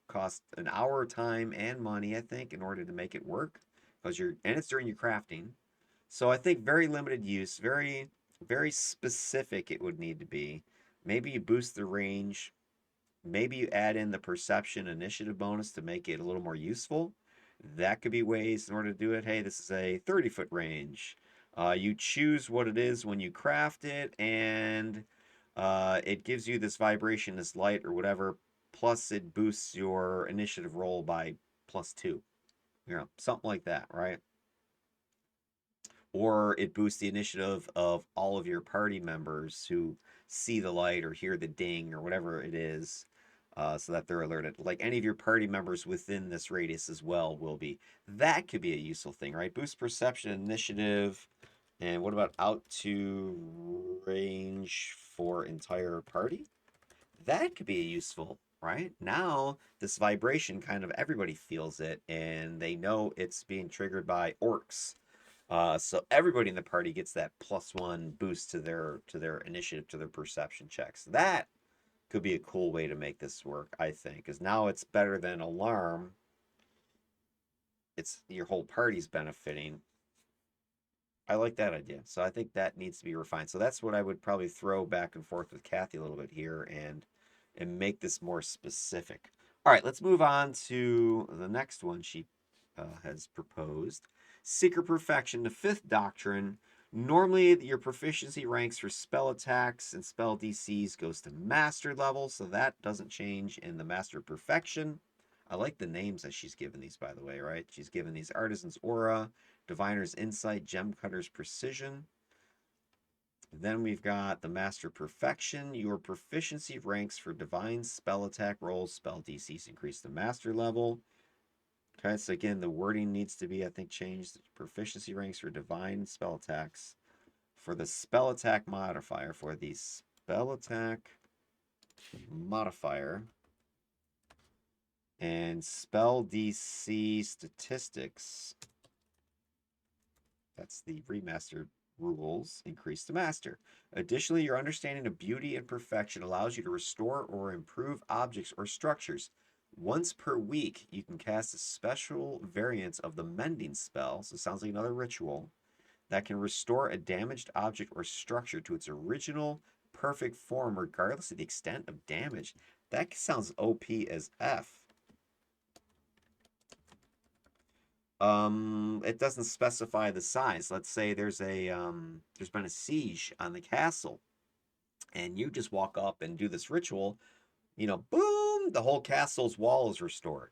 cost an hour of time and money, I think, in order to make it work. And it's during your crafting. So I think very limited use, very, very specific it would need to be. Maybe you boost the range. Maybe you add in the perception initiative bonus to make it a little more useful. That could be ways in order to do it. Hey, this is a 30-foot range. You choose what it is when you craft it, and it gives you this vibration, this light, or whatever. Plus, it boosts your initiative roll by +2. Something like that, right? Or it boosts the initiative of all of your party members who see the light or hear the ding or whatever it is, so that they're alerted. Like any of your party members within this radius as well will be. That could be a useful thing, right? Boost perception, initiative, and what about out to range for entire party? That could be a useful, right? Now this vibration, kind of everybody feels it, and they know it's being triggered by orcs. So everybody in the party gets that +1 boost to their initiative, to their perception checks. That could be a cool way to make this work, I think, because now it's better than alarm. It's your whole party's benefiting. I like that idea. So I think that needs to be refined. So that's what I would probably throw back and forth with Kathy a little bit here and make this more specific. All right, let's move on to the next one she has proposed. Secret Perfection, the fifth doctrine. Normally, your proficiency ranks for spell attacks and spell DCs goes to master level, so that doesn't change in the Master Perfection. I like the names that she's given these, by the way, right? She's given these Artisan's Aura, Diviner's Insight, Gem Cutter's Precision. Then we've got the Master Perfection. Your proficiency ranks for divine spell attack rolls, spell DCs increase to master level. Okay, so again, the wording needs to be, I think, changed. Proficiency ranks for divine spell attacks. For the spell attack modifier, and spell DC statistics, that's the remastered rules, increase to master. Additionally, your understanding of beauty and perfection allows you to restore or improve objects or structures. Once per week, you can cast a special variant of the mending spell, so it sounds like another ritual, that can restore a damaged object or structure to its original perfect form regardless of the extent of damage. That sounds OP as F. It doesn't specify the size. Let's say there's been a siege on the castle, and you just walk up and do this ritual, boom, the whole castle's wall is restored.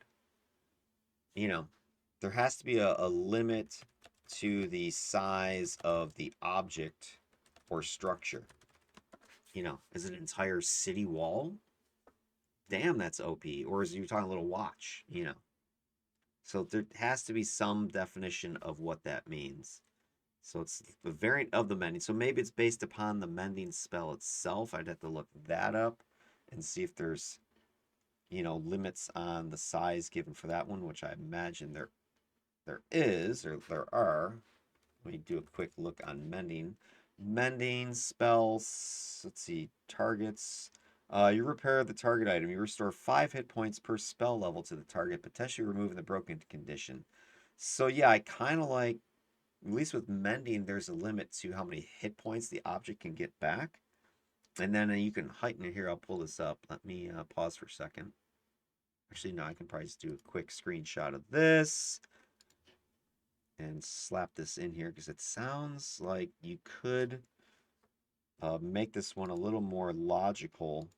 There has to be a limit to the size of the object or structure. is it an entire city wall? Damn, that's OP. Or is you talking a little watch? So there has to be some definition of what that means. So it's the variant of the mending. So maybe it's based upon the mending spell itself. I'd have to look that up and see if there's, limits on the size given for that one, which I imagine there is, or there are. Let me do a quick look on mending. Mending spells. Let's see. Targets. You repair the target item. You restore 5 hit points per spell level to the target, potentially removing the broken condition. So yeah, I kind of like, at least with mending, there's a limit to how many hit points the object can get back. And then you can heighten it here. I'll pull this up. Let me pause for a second. Actually, no, I can probably just do a quick screenshot of this and slap this in here because it sounds like you could make this one a little more logical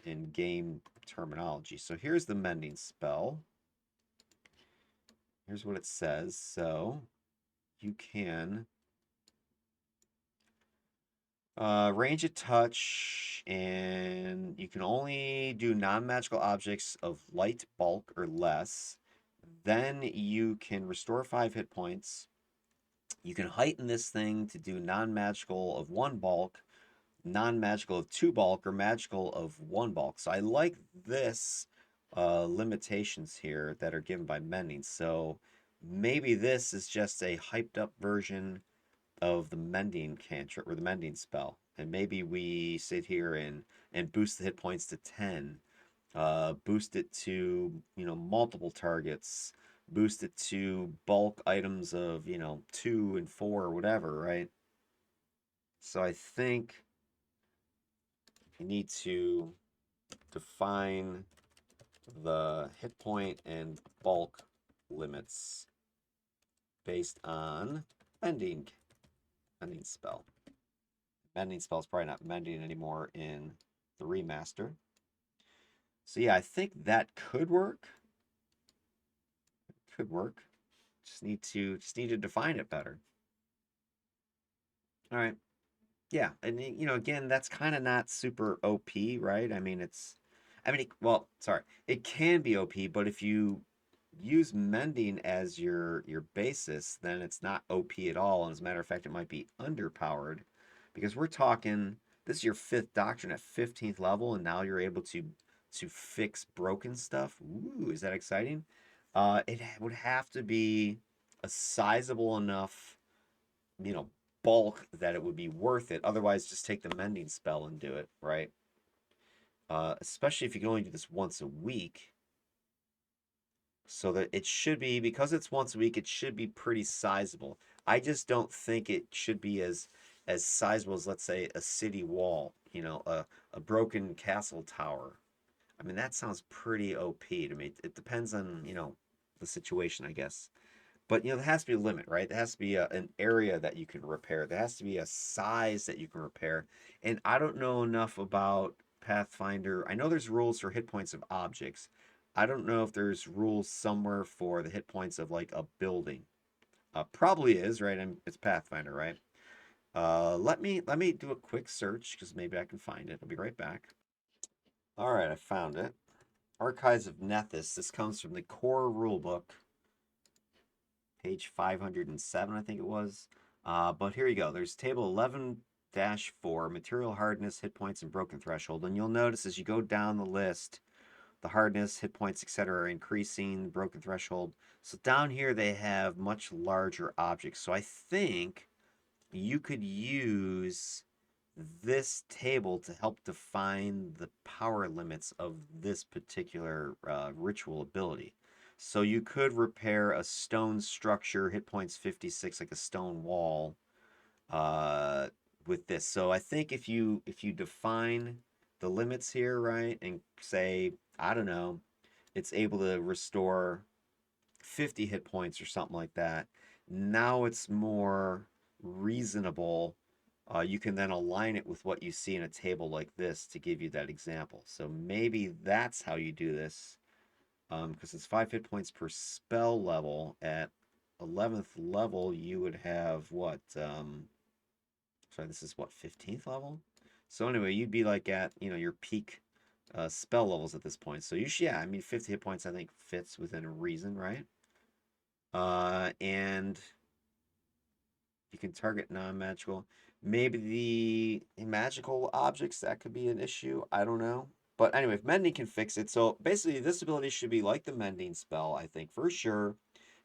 in game terminology. So here's the mending spell. Here's what it says. So you can range of touch, and you can only do non-magical objects of light bulk or less. Then you can restore 5 hit points. You can heighten this thing to do non-magical of 1 bulk, non-magical of 2 bulk, or magical of 1 bulk. So I like this limitations here that are given by mending. So maybe this is just a hyped up version of the mending cantrip or the mending spell, and maybe we sit here and boost the hit points to 10, boost it to multiple targets, boost it to bulk items of 2 and 4 or whatever, right? So I think you need to define the hit point and bulk limits based on mending spell. Mending spell is probably not mending anymore in the remaster. So yeah, I think that could work. Could work. Just need to define it better. All right. Yeah, and again, that's kind of not super OP, right? I mean, well, sorry, it can be OP, but if you use mending as your basis, then it's not OP at all. And as a matter of fact, it might be underpowered because we're talking this is your 5th doctrine at 15th level, and now you're able to fix broken stuff. Ooh, is that exciting? It would have to be a sizable enough, you know, bulk that it would be worth it. Otherwise, just take the mending spell and do it, right? Especially if you can only do this once a week. So that it should be, because it's once a week, it should be pretty sizable. I just don't think it should be as sizable as, let's say, a city wall, a broken castle tower. I mean, that sounds pretty OP to me. It depends on, the situation, I guess. But, there has to be a limit, right? There has to be an area that you can repair. There has to be a size that you can repair. And I don't know enough about Pathfinder. I know there's rules for hit points of objects. I don't know if there's rules somewhere for the hit points of like a building. Probably is, right? It's Pathfinder, right? Let me do a quick search because maybe I can find it. I'll be right back. All right, I found it. Archives of Nethys. This comes from the core rulebook, page 507, I think it was. But here you go. There's table 11-4, material hardness, hit points, and broken threshold. And you'll notice as you go down the list, the hardness, hit points, etc. are increasing, broken threshold. So down here they have much larger objects. So I think you could use this table to help define the power limits of this particular ritual ability. So you could repair a stone structure, hit points 56, like a stone wall, with this. So I think if you define the limits here, right, and say, I don't know, it's able to restore 50 hit points or something like that. Now it's more reasonable. You can then align it with what you see in a table like this to give you that example. So maybe that's how you do this, because it's 5 hit points per spell level. At 11th level, you would have what? Sorry, this is what, 15th level? So anyway, you'd be like at, your peak spell levels at this point. So you should, yeah, I mean, 50 hit points I think fits within a reason, right? And you can target non-magical. Maybe the magical objects, that could be an issue. I don't know. But anyway, if mending can fix it, so basically this ability should be like the mending spell, I think, for sure.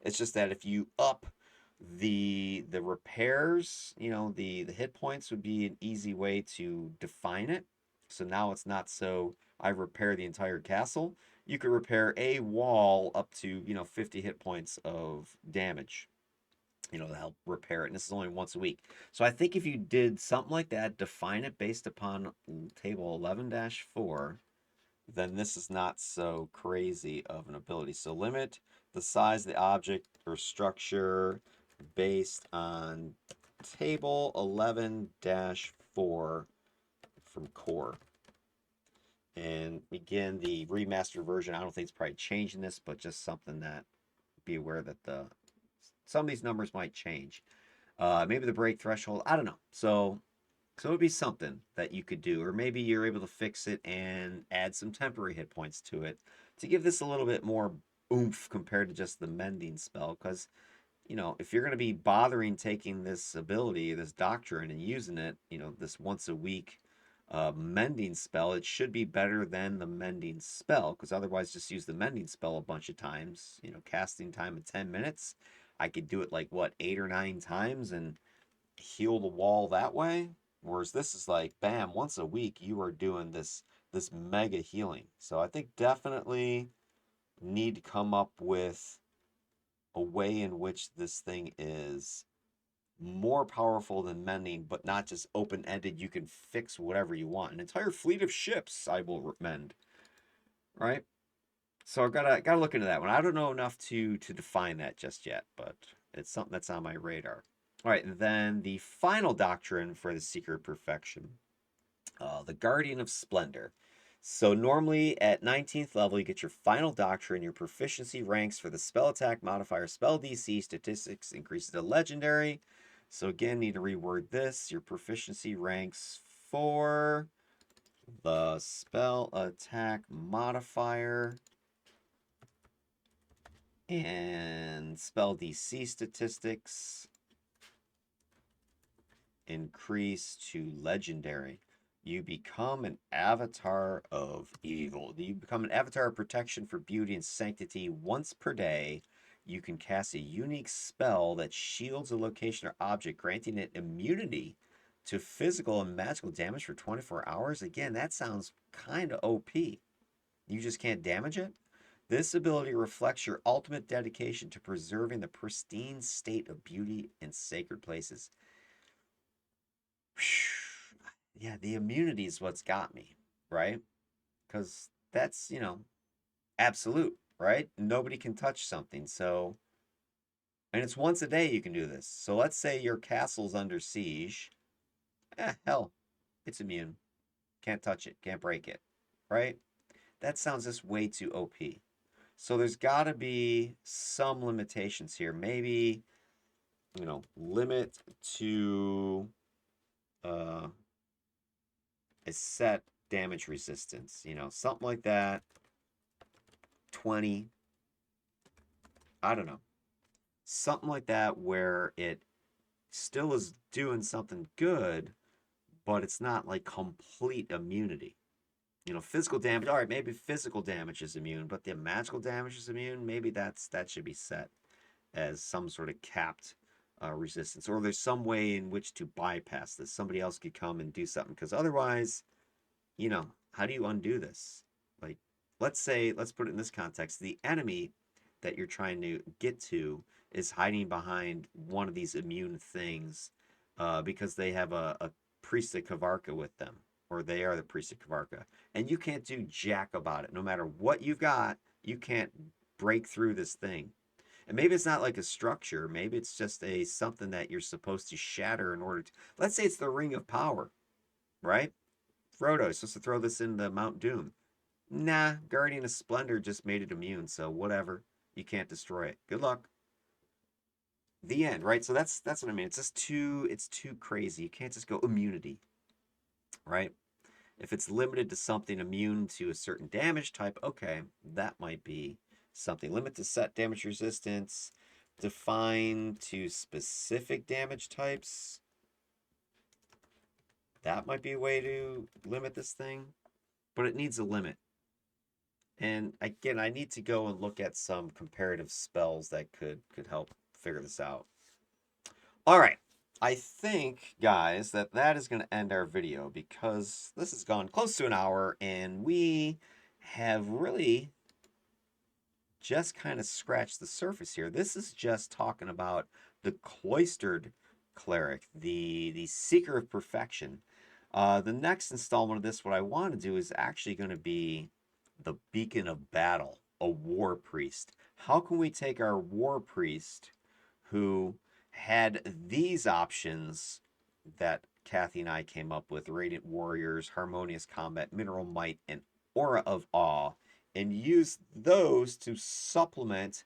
It's just that if you up the repairs, the hit points would be an easy way to define it. So now it's not so I repair the entire castle. You could repair a wall up to, 50 hit points of damage, to help repair it. And this is only once a week. So I think if you did something like that, define it based upon table 11-4, then this is not so crazy of an ability. So limit the size of the object or structure based on table 11-4 from core. And again, the remastered version, I don't think it's probably changing this, but just something that be aware that some of these numbers might change. Maybe the break threshold, I don't know. So it would be something that you could do, or maybe you're able to fix it and add some temporary hit points to it to give this a little bit more oomph compared to just the mending spell. Because, if you're going to be bothering taking this ability, this doctrine, and using it, this once a week mending spell, it should be better than the mending spell. Because otherwise, just use the mending spell a bunch of times. Casting time of 10 minutes. I could do it like, what, 8 or 9 times and heal the wall that way. Whereas this is like, bam, once a week you are doing this mega healing. So I think definitely need to come up with a way in which this thing is more powerful than mending, but not just open-ended. You can fix whatever you want. An entire fleet of ships I will mend, right? So I've gotta look into that one. I don't know enough to define that just yet, but it's something that's on my radar. All right, and then the final doctrine for the Secret Perfection, the Guardian of Splendor. So normally at 19th level, you get your final doctrine. Your proficiency ranks for the spell attack modifier, spell DC, statistics increases to legendary. So again, need to reword this. Your proficiency ranks for the spell attack modifier and spell DC statistics increase to legendary. You become an avatar of evil. You become an avatar of protection for beauty and sanctity once per day. You can cast a unique spell that shields a location or object, granting it immunity to physical and magical damage for 24 hours. Again, that sounds kind of OP. You just can't damage it? This ability reflects your ultimate dedication to preserving the pristine state of beauty in sacred places. Yeah, the immunity is what's got me, right? Because that's, absolute, right? Nobody can touch something. So, and it's once a day you can do this. So let's say your castle's under siege. Hell, it's immune. Can't touch it, can't break it, right? That sounds just way too OP. So there's got to be some limitations here. Maybe, limit to uh, a set damage resistance, something like that. 20, I don't know. Something like that where it still is doing something good, but it's not like complete immunity. Physical damage, all right, maybe physical damage is immune, but the magical damage is immune. Maybe that should be set as some sort of capped resistance, or there's some way in which to bypass this. Somebody else could come and do something, because otherwise, how do you undo this? Like, let's put it in this context. The enemy that you're trying to get to is hiding behind one of these immune things because they have a priest of Kvarca with them, or they are the priest of Kvarca. And you can't do jack about it. No matter what you've got, you can't break through this thing. And maybe it's not like a structure. Maybe it's just something that you're supposed to shatter in order to. Let's say it's the Ring of Power, right? Frodo is supposed to throw this into Mount Doom. Nah, Guardian of Splendor just made it immune, so whatever. You can't destroy it. Good luck. The end, right? So that's what I mean. It's too crazy. You can't just go immunity. right? If it's limited to something immune to a certain damage type, okay, that might be something. Limit to set damage resistance, define to specific damage types. That might be a way to limit this thing, but it needs a limit. And again, I need to go and look at some comparative spells that could help figure this out. All right. I think, guys, that is going to end our video because this has gone close to an hour and we have really just kind of scratched the surface here. This is just talking about the Cloistered Cleric, the Seeker of Perfection. The next installment of this, what I want to do is actually going to be the Beacon of Battle, a War Priest. How can we take our War Priest who had these options that Kathy and I came up with: Radiant Warriors, Harmonious Combat, Mineral Might, and Aura of Awe, and use those to supplement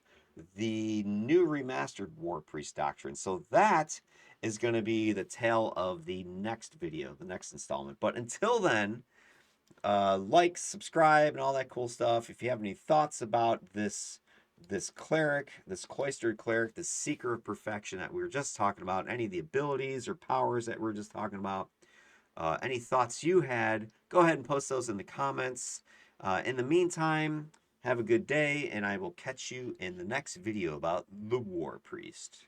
the new remastered War Priest Doctrine. So that is going to be the tale of the next video, the next installment. But until then, like, subscribe, and all that cool stuff. If you have any thoughts about this cleric, this Cloistered Cleric, this Seeker of Perfection that we were just talking about, any of the abilities or powers that we were just talking about, any thoughts you had, go ahead and post those in the comments. In the meantime, have a good day, and I will catch you in the next video about the War Priest.